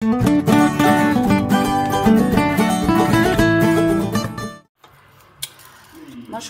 Bonjour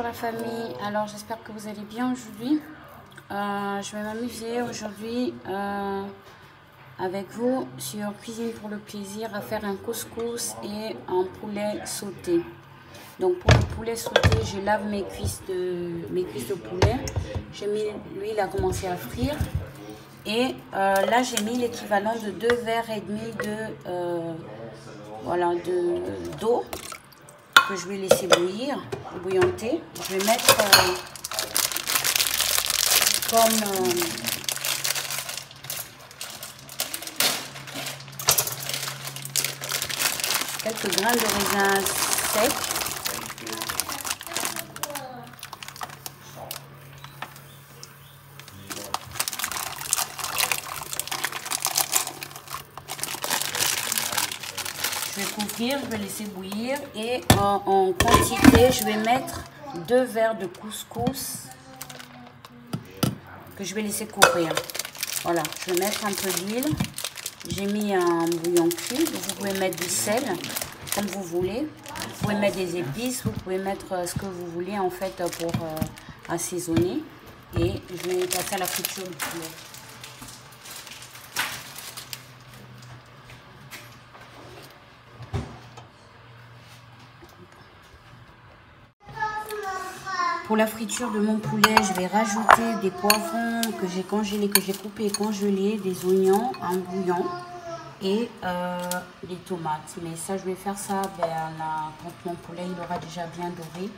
la famille, alors j'espère que vous allez bien aujourd'hui. Je vais m'amuser aujourd'hui avec vous sur Cuisine pour le plaisir à faire un couscous et un poulet sauté. Donc pour le poulet sauté, je lave mes cuisses de poulet. J'ai mis l'huile a commencé à frire et là j'ai mis l'équivalent de 2 verres et demi d'eau que je vais laisser bouillanter. Je vais mettre quelques grains de raisin secs. Je vais couvrir, je vais laisser bouillir et en quantité, je vais mettre 2 verres de couscous que je vais laisser couvrir. Voilà, je vais mettre un peu d'huile. J'ai mis un bouillon cube. Vous pouvez mettre du sel comme vous voulez. Vous pouvez mettre des épices, vous pouvez mettre ce que vous voulez en fait pour assaisonner. Et je vais passer à la friture du poulet. Pour la friture de mon poulet, je vais rajouter des poivrons que j'ai congelés, que j'ai coupés et congelés, des oignons, un bouillon et des tomates. Mais ça, je vais faire ça quand mon poulet il aura déjà bien doré.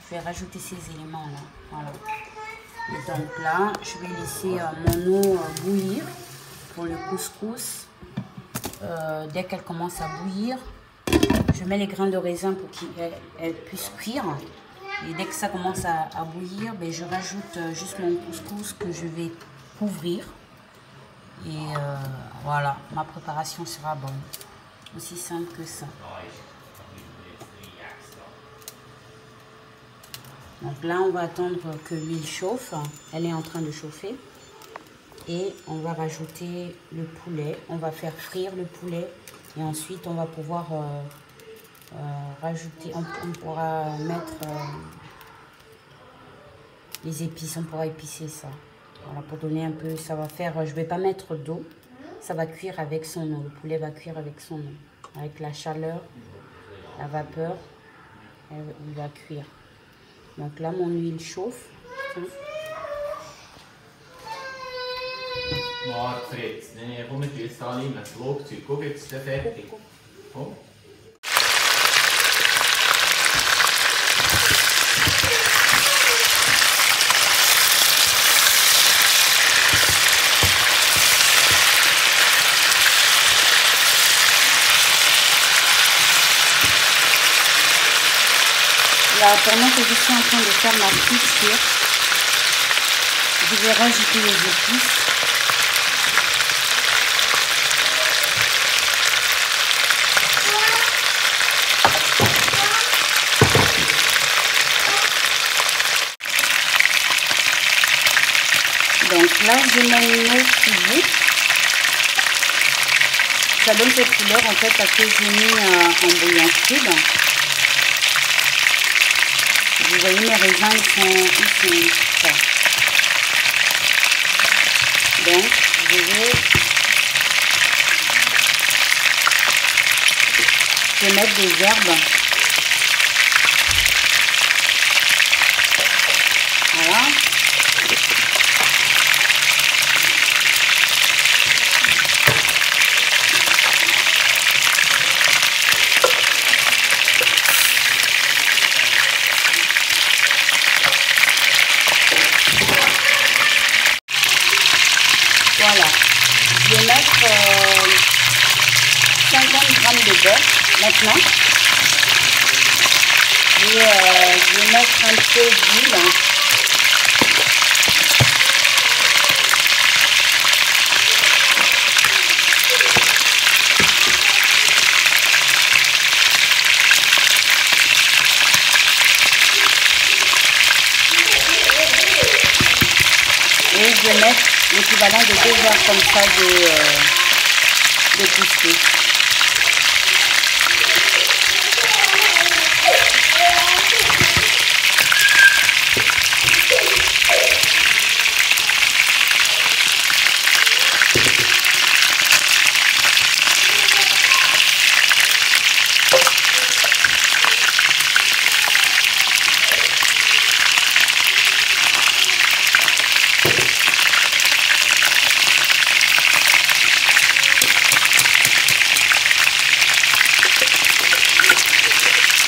Je vais rajouter ces éléments-là. Voilà. Et donc là, je vais laisser mon eau bouillir pour le couscous. Dès qu'elle commence à bouillir, je mets les grains de raisin pour qu'elle puisse cuire. Et dès que ça commence à bouillir, ben, je rajoute juste mon couscous que je vais couvrir. Et voilà, ma préparation sera bonne. Aussi simple que ça. Donc là, on va attendre que l'huile chauffe. Elle est en train de chauffer. Et on va rajouter le poulet. On va faire frire le poulet. Et ensuite, on va pouvoir... rajouter, on pourra mettre les épices, on pourra épicer ça. Voilà, pour donner un peu, ça va faire, je vais pas mettre d'eau, ça va cuire avec son eau, le poulet va cuire avec son eau, avec la chaleur, la vapeur, il va cuire. Donc là, mon huile chauffe. Là, pendant que je suis en train de faire ma friture, je vais rajouter les épices. Donc là, je mets une eau cuite. Ça donne cette couleur en fait parce que j'ai mis un bouillon cube. Vous voyez, mes raisins, ils sont forts. Donc, je vais mettre des herbes. Voilà. Voilà, je vais mettre 50 g de beurre maintenant. Et je vais mettre un peu d'huile. Et je vais mettre l'équivalent de 2 verres comme ça de couscous.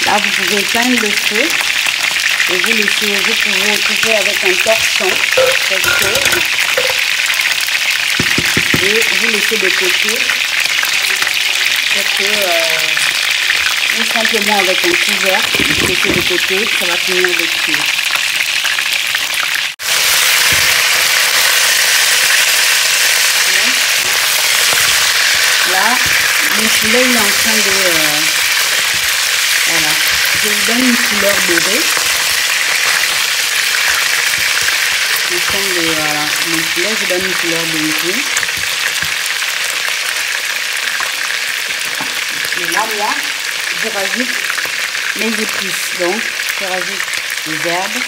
Là, vous pouvez éteindre le feu et vous pouvez couper avec un torchon quelque chose et vous laissez de côté pour que ou simplement avec un couvercle, vous laissez de côté, ça va finir de cuire. Là, mon poulet il est en train de voilà, je lui donne une couleur dorée. Voilà, mon poulet, je donne une couleur dorée. Et là, moi, je rajoute mes épices. Donc, je rajoute les herbes.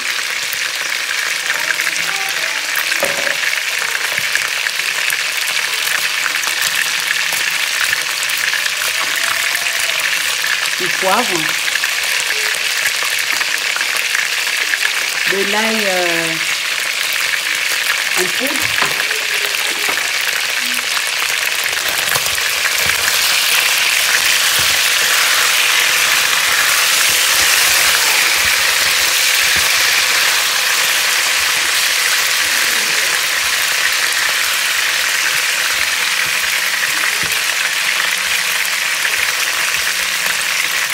Du poivre. De l'ail en poudre.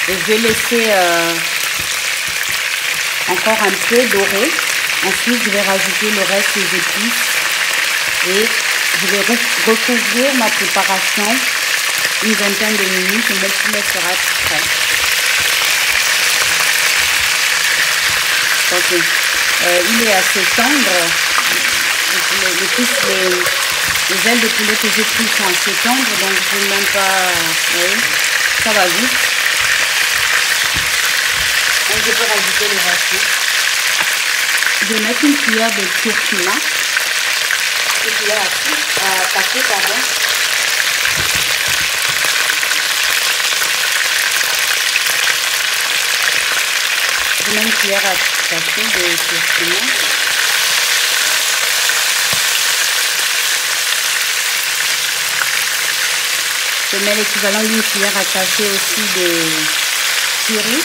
Et je vais laisser encore un peu doré. Ensuite, je vais rajouter le reste des épices et je vais recouvrir ma préparation une vingtaine de minutes et mon poulet sera prêt. Donc, il est assez tendre. Les ailes de poulet que j'ai prises sont assez tendres, donc je ne vais même pas... Vous voyez, ça va vite. Donc je peux rajouter le reste. Je vais mettre une cuillère de curcuma. Une cuillère à café, pardon. Je mets une cuillère à café de curcuma. Je mets l'équivalent d'une cuillère à café aussi de curry.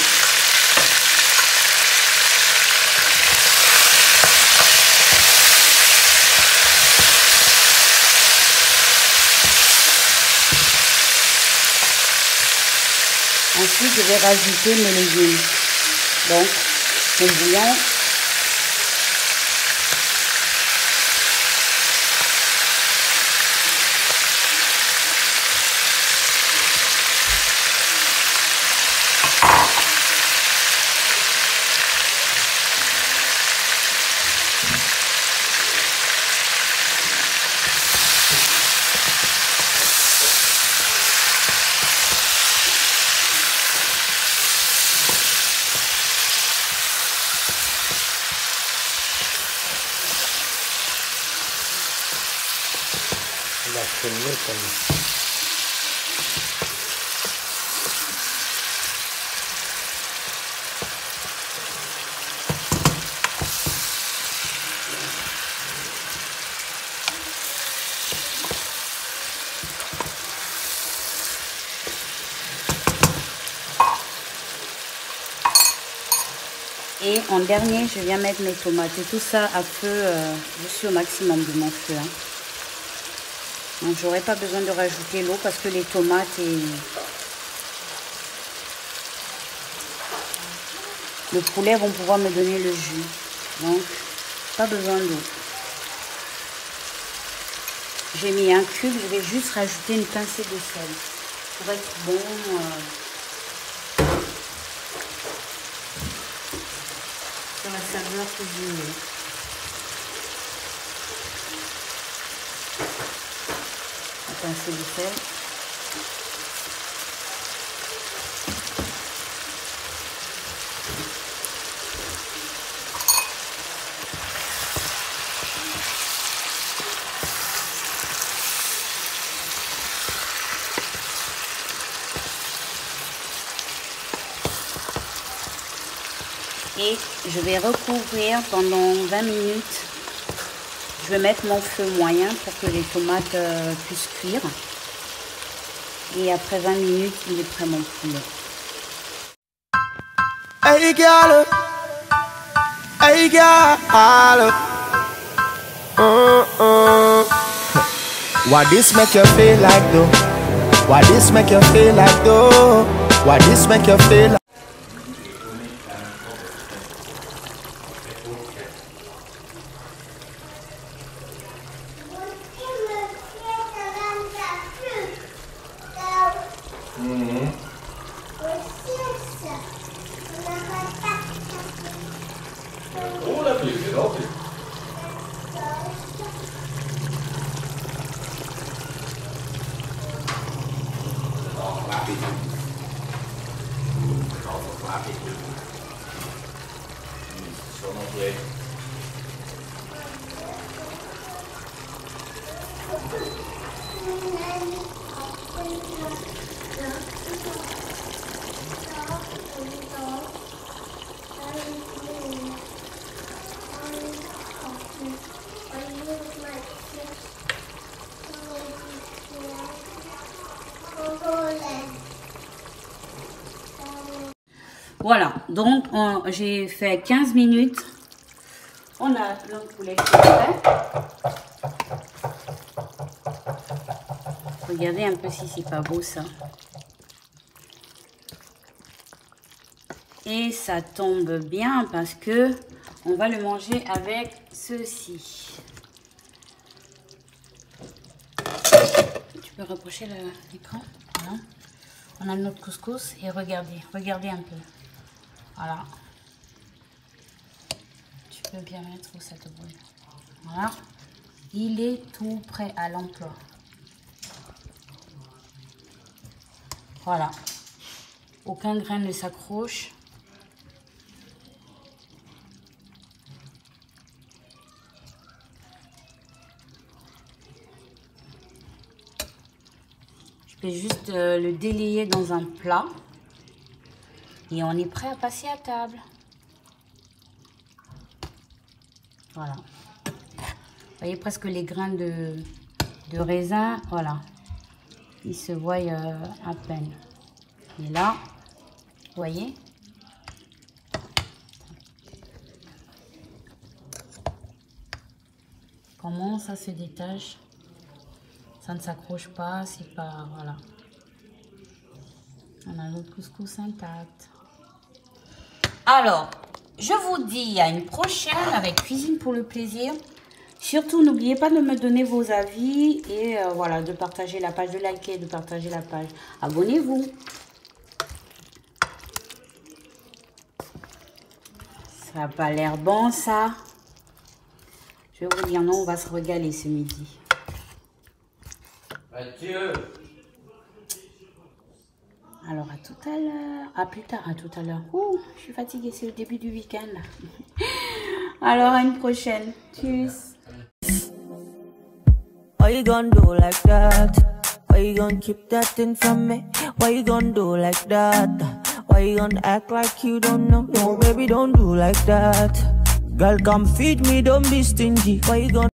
Ensuite, je vais rajouter mes légumes. Donc, mon bouillon. La fenêtre comme Et en dernier, je viens mettre mes tomates. Et tout ça à feu, je suis au maximum de mon feu. Hein. Donc, j'aurai pas besoin de rajouter l'eau parce que les tomates et le poulet vont pouvoir me donner le jus. Donc, pas besoin d'eau. J'ai mis un cube, je vais juste rajouter une pincée de sel pour être bon. Sur la saveur que je veux. La pincée de sel. Et je vais recouvrir pendant 20 minutes. Je vais mettre mon feu moyen pour que les tomates puissent cuire. Et après 20 minutes, il est prêt mon poulet. Hey girl, hey girl. Why this make you feel like though? Why this make you feel like though? Why this make you feel like? Voilà, donc j'ai fait 15 minutes. On a le poulet qui est prêt. Regardez un peu si c'est pas beau ça. Et ça tombe bien parce que on va le manger avec ceci. Tu peux rapprocher l'écran. Voilà. On a notre couscous et regardez un peu. Voilà. Tu peux bien mettre où ça te brûle. Voilà. Il est tout prêt à l'emploi. Voilà. Aucun grain ne s'accroche. Je vais juste le délayer dans un plat. Et on est prêt à passer à table. Voilà. Vous voyez presque les grains de raisin. Voilà. Ils se voient à peine. Et là, vous voyez. Comment ça se détache. Ça ne s'accroche pas. C'est pas... Voilà. On a notre couscous intact. Alors, je vous dis à une prochaine avec Cuisine pour le plaisir. Surtout, n'oubliez pas de me donner vos avis et voilà, de partager la page, de liker, de partager la page. Abonnez-vous. Ça n'a pas l'air bon, ça. Je vais vous dire, non, on va se régaler ce midi. Adieu. Alors, à tout à l'heure. À plus tard, à tout à l'heure. Ouh, je suis fatiguée, c'est le début du week-end. Alors, à une prochaine. Tchuss. Why you gonna do like that? Why you gonna keep that thing from me? Why you gonna do like that? Why you gonna act like you don't know? No, baby, don't do like that. Girl, come feed me, don't be stingy. Why you gonna